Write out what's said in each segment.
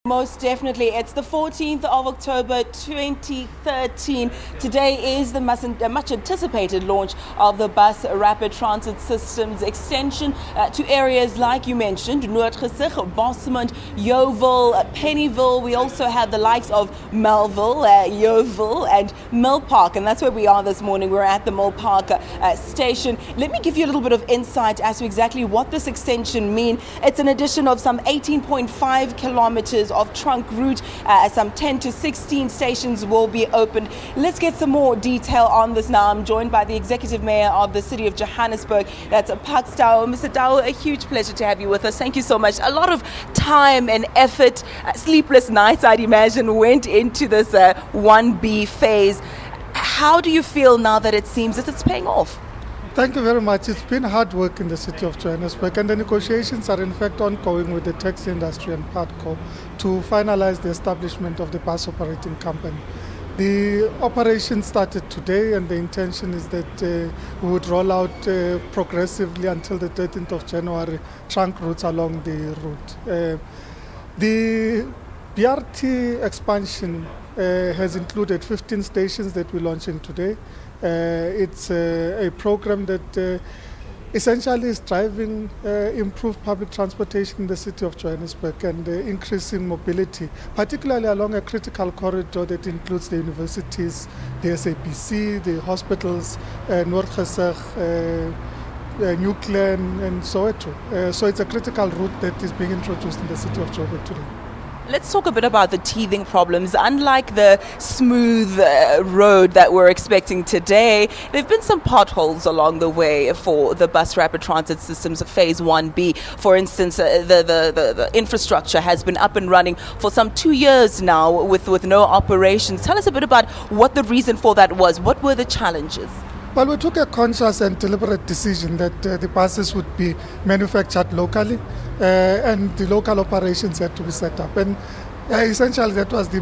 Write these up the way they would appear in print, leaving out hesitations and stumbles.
Most definitely. It's the 14th of October 2013. Today is the much anticipated launch of the bus rapid transit systems extension to areas like you mentioned, Noordgesig, Bosmont, Yeoville, Pennyville. We also have the likes of Melville, Yeoville and Milpark, and that's where we are this morning. We're at the Milpark station. Let me give you a little bit of insight as to exactly what this extension means. It's an addition of some 18.5 kilometers of trunk route. Some 10 to 16 stations will be opened. Let's get some more detail on this now. I'm joined by the Executive Mayor of the city of Johannesburg. That's Pax Tau. Mr. Tau, a huge pleasure to have you with us. Thank you so much. A lot of time and effort, sleepless nights, I'd imagine, went into this 1B phase. How do you feel now that it seems that it's paying off? Thank you very much. It's been hard work in the city of Johannesburg, and the negotiations are in fact ongoing with the taxi industry and PATCO to finalize the establishment of the bus operating company. The operation started today, and the intention is that we would roll out progressively until the 13th of January trunk routes along the route. The BRT expansion has included 15 stations that we're launching today. It's a program that essentially is driving improved public transportation in the city of Johannesburg and increasing mobility, particularly along a critical corridor that includes the universities, the SABC, the hospitals, Noordgesig, New Clan and Soweto. So it's a critical route that is being introduced in the city of Joburg today. Let's talk a bit about the teething problems. Unlike the smooth road that we're expecting today, there have been some potholes along the way for the bus rapid transit systems of phase 1B. For instance, the infrastructure has been up and running for some 2 years now with no operations. Tell us a bit about what the reason for that was. What were the challenges? Well, we took a conscious and deliberate decision that the buses would be manufactured locally and the local operations had to be set up. And essentially that was the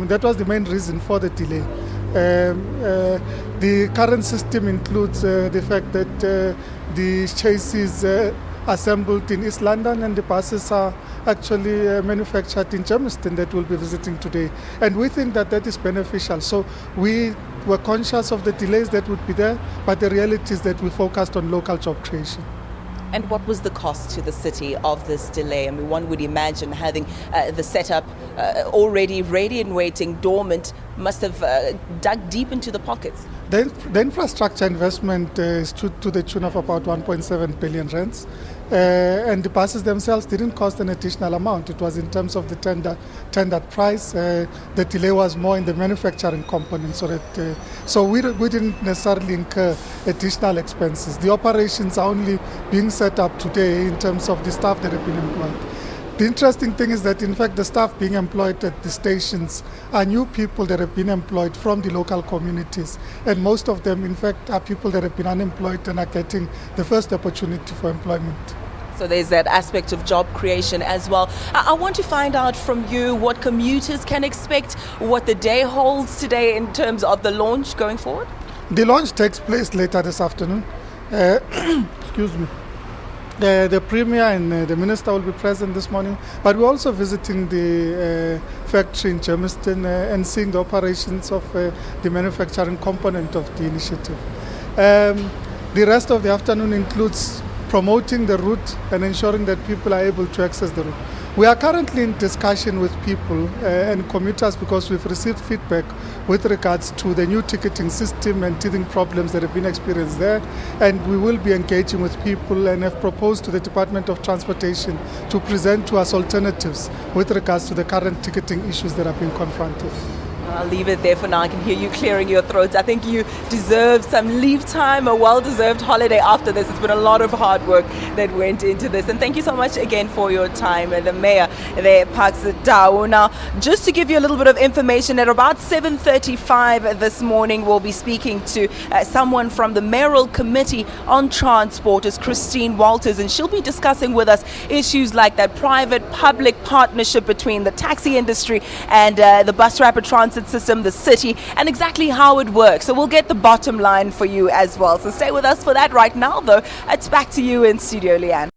that was the main reason for the delay. The current system includes the fact that the chassis assembled in East London and the buses are actually manufactured in Germiston that we'll be visiting today. And we think that that is beneficial. So we were conscious of the delays that would be there, but the reality is that we focused on local job creation. And what was the cost to the city of this delay? I mean, one would imagine having the setup already ready and waiting, dormant, must have dug deep into the pockets. The infrastructure investment is to the tune of about 1.7 billion rands. And the buses themselves didn't cost an additional amount. It was in terms of the tendered price. The delay was more in the manufacturing component, so we didn't necessarily incur additional expenses. The operations are only being set up today in terms of the staff that have been employed. The interesting thing is that, in fact, the staff being employed at the stations are new people that have been employed from the local communities. And most of them, in fact, are people that have been unemployed and are getting the first opportunity for employment. So there's that aspect of job creation as well. I want to find out from you what commuters can expect, what the day holds today in terms of the launch going forward. The launch takes place later this afternoon. Excuse me. The Premier and the Minister will be present this morning, but we're also visiting the factory in Germiston and seeing the operations of the manufacturing component of the initiative. The rest of the afternoon includes promoting the route and ensuring that people are able to access the route. We are currently in discussion with people and commuters because we've received feedback with regards to the new ticketing system and teething problems that have been experienced there. And we will be engaging with people and have proposed to the Department of Transportation to present to us alternatives with regards to the current ticketing issues that are being confronted. I'll leave it there for now. I can hear you clearing your throats. I think you deserve some leave time, a well-deserved holiday after this. It's been a lot of hard work that went into this. And thank you so much again for your time. The mayor there, Pax Tau. Now, just to give you a little bit of information, at about 7:35 this morning, we'll be speaking to someone from the mayoral committee on transport, is Christine Walters, and she'll be discussing with us issues like that private-public partnership between the taxi industry and the bus rapid transit system, the city, and exactly how it works. So we'll get the bottom line for you as well. So stay with us for that. Right now, though, it's back to you in studio, Leanne.